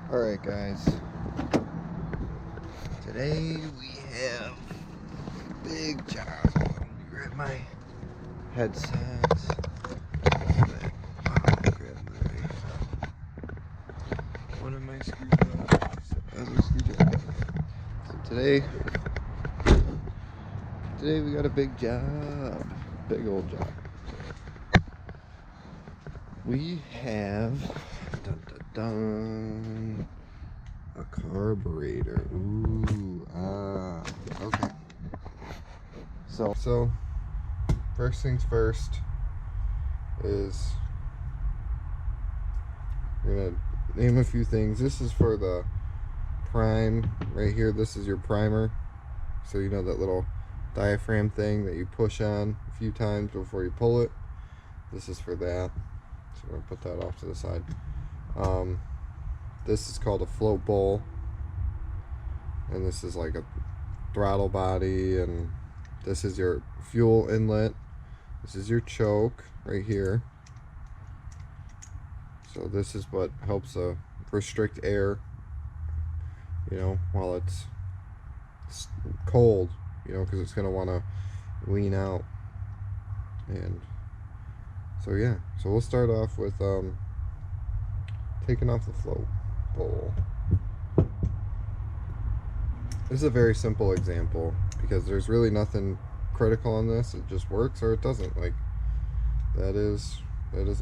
Alright guys, today we have a big job. Let me grab my headset. Grab one of my screwdrivers. Other screwdriver. So today we got a big job. Big old job. We have a carburetor. Okay. So first things first is we're gonna name a few things. This is for the prime right here. This is your primer. So you know that little diaphragm thing that you push on a few times before you pull it. This is for that. So we're gonna put that off to the side. This is called a float bowl, and this is like a throttle body, and this is your fuel inlet. This is your choke right here. So this is what helps restrict air, you know, while it's cold, you know, because it's going to want to lean out. And so yeah, so we'll start off with taking off the float bowl. This is a very simple example because there's really nothing critical on this. It just works or it doesn't. Like that is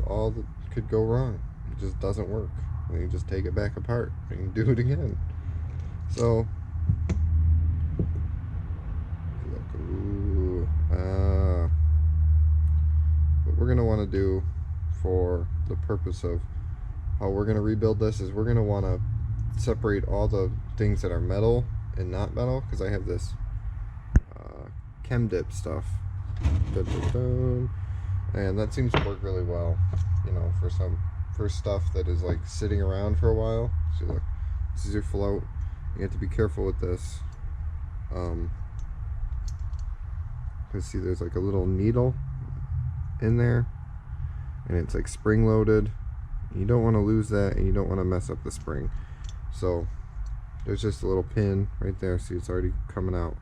all that could go wrong. It just doesn't work. And you just take it back apart and do it again. So what we're gonna want to do for the purpose of how we're gonna rebuild this is we're gonna want to separate all the things that are metal and not metal, because I have this chem dip stuff, and that seems to work really well, you know, for stuff that is like sitting around for a while. See, look, this is your float. You have to be careful with this, because see, there's like a little needle in there, and it's like spring loaded. You don't want to lose that, and you don't want to mess up the spring. So there's just a little pin right there. See, it's already coming out.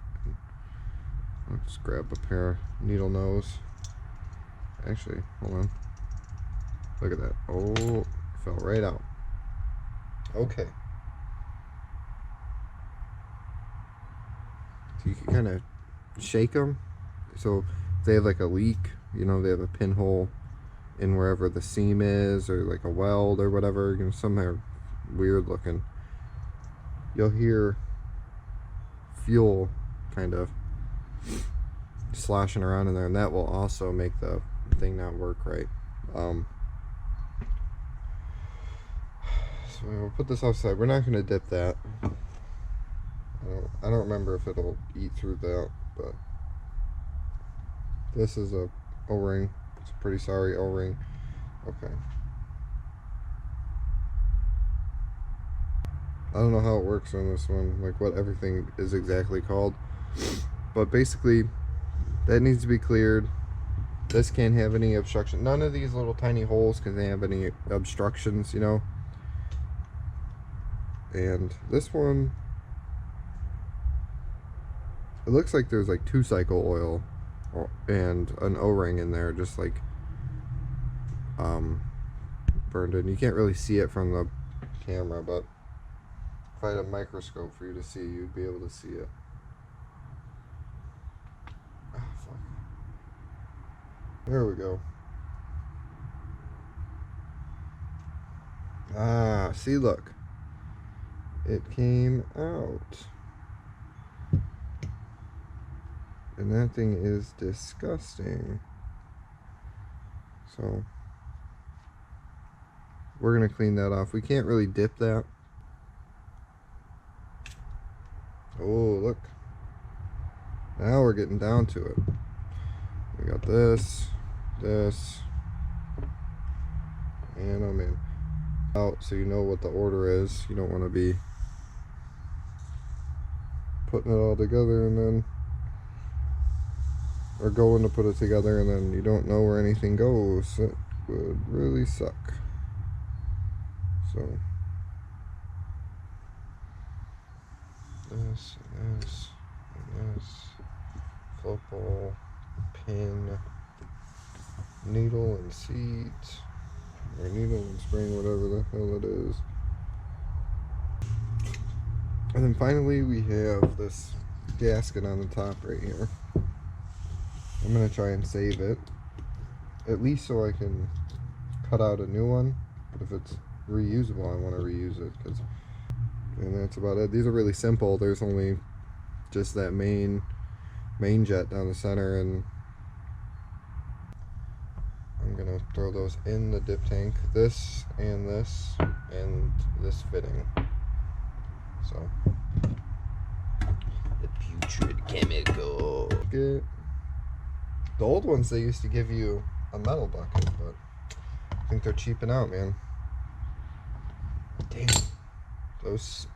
I'll just grab a pair of needle nose. Actually, hold on. Look at that. Oh, it fell right out. Okay. So you can kind of shake them. So if they have like a leak, you know, they have a pinhole in wherever the seam is, or like a weld or whatever, you know, somehow weird looking. You'll hear fuel kind of sloshing around in there, and that will also make the thing not work right. So we'll put this offside. We're not going to dip that. I don't remember if it'll eat through that, but this is a O-ring. It's a pretty sorry O-ring. Okay. I don't know how it works on this one, like what everything is exactly called, but basically that needs to be cleared. This can't have any obstruction. None of these little tiny holes can have any obstructions, you know. And this one, it looks like there's like 2-cycle oil and an O-ring in there, just like burned in. You can't really see it from the camera, but if I had a microscope for you to see, you'd be able to see it. Oh, fuck. There we go. See, look. It came out. And that thing is disgusting. So we're going to clean that off. We can't really dip that. Oh, look. Now we're getting down to it. We got this, and I'm in. Out, so you know what the order is. You don't want to be putting it all together and then, or going to put it together and then you don't know where anything goes. It would really suck. So this, and this, and this. Float ball, pin, needle and seat, or needle and spring, whatever the hell it is. And then finally we have this gasket on the top right here. I'm going to try and save it, at least so I can cut out a new one. But if it's reusable, I want to reuse it. And that's about it. These are really simple. There's only just that main jet down the center, and I'm gonna throw those in the dip tank, this and this fitting. So the putrid chemical. The old ones, they used to give you a metal bucket, but I think they're cheaping out, man. Damn those.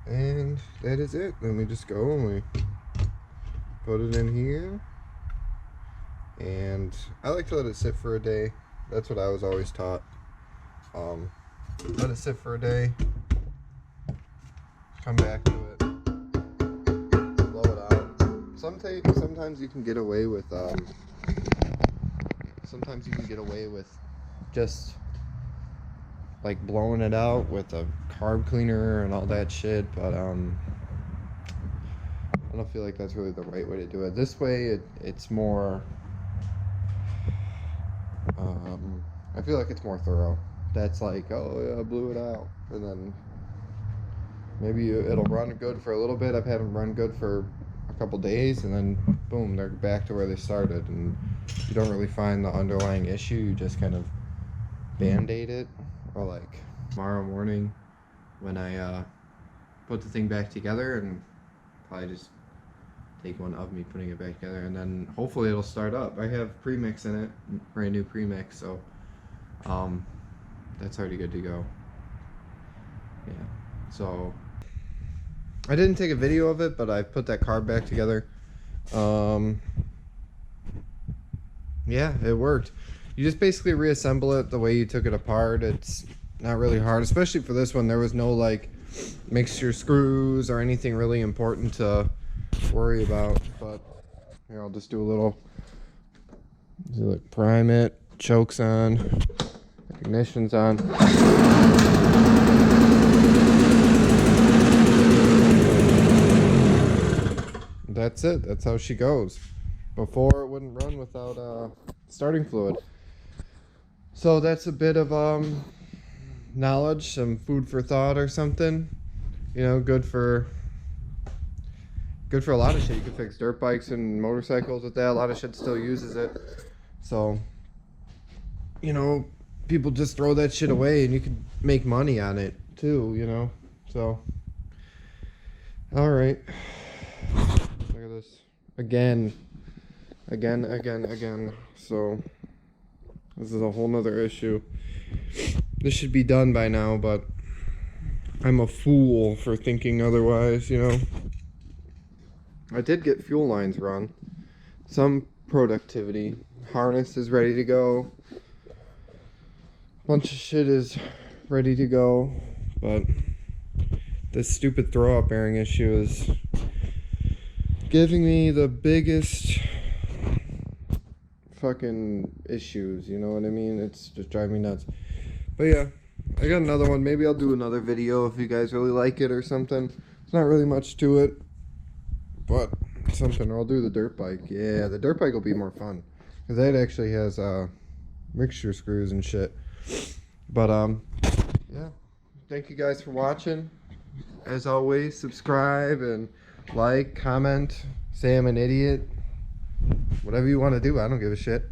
And that is it. Then we just go and we put it in here. And I like to let it sit for a day. That's what I was always taught. Let it sit for a day. Come back to it. Blow it out. Sometimes you can get away with just like blowing it out with a carb cleaner and all that shit, but I don't feel like that's really the right way to do it. This way it's more I feel like it's more thorough. That's like, oh yeah, I blew it out, and then maybe it'll run good for a little bit. I've had them run good for a couple days, and then boom, they're back to where they started, and you don't really find the underlying issue. You just kind of band-aid it. Or like tomorrow morning when I put the thing back together, and probably just take one of me putting it back together, and then hopefully it'll start up. I have premix in it, brand new premix, so that's already good to go. Yeah, so I didn't take a video of it, but I put that carb back together. Yeah, it worked. You just basically reassemble it the way you took it apart. It's not really hard, especially for this one. There was no like mixture screws or anything really important to worry about. But here, I'll just do a little, prime it, chokes on, ignition's on. That's it. That's how she goes. Before, it wouldn't run without starting fluid. So that's a bit of knowledge, some food for thought or something. You know, good for a lot of shit. You can fix dirt bikes and motorcycles with that. A lot of shit still uses it. So, you know, people just throw that shit away, and you can make money on it too, you know. So, all right. Look at this. Again. So this is a whole nother issue. This should be done by now, but I'm a fool for thinking otherwise, you know. I did get fuel lines run. Some productivity. Harness is ready to go. Bunch of shit is ready to go, but this stupid throw-up bearing issue is giving me the biggest fucking issues, you know what I mean? It's just driving me nuts. But yeah, I got another one. Maybe I'll do another video if you guys really like it or something. It's not really much to it, but something. I'll do the dirt bike. Yeah, the dirt bike will be more fun, because that actually has mixture screws and shit. But yeah, thank you guys for watching. As always, subscribe and like, comment, say I'm an idiot. Whatever you want to do, I don't give a shit.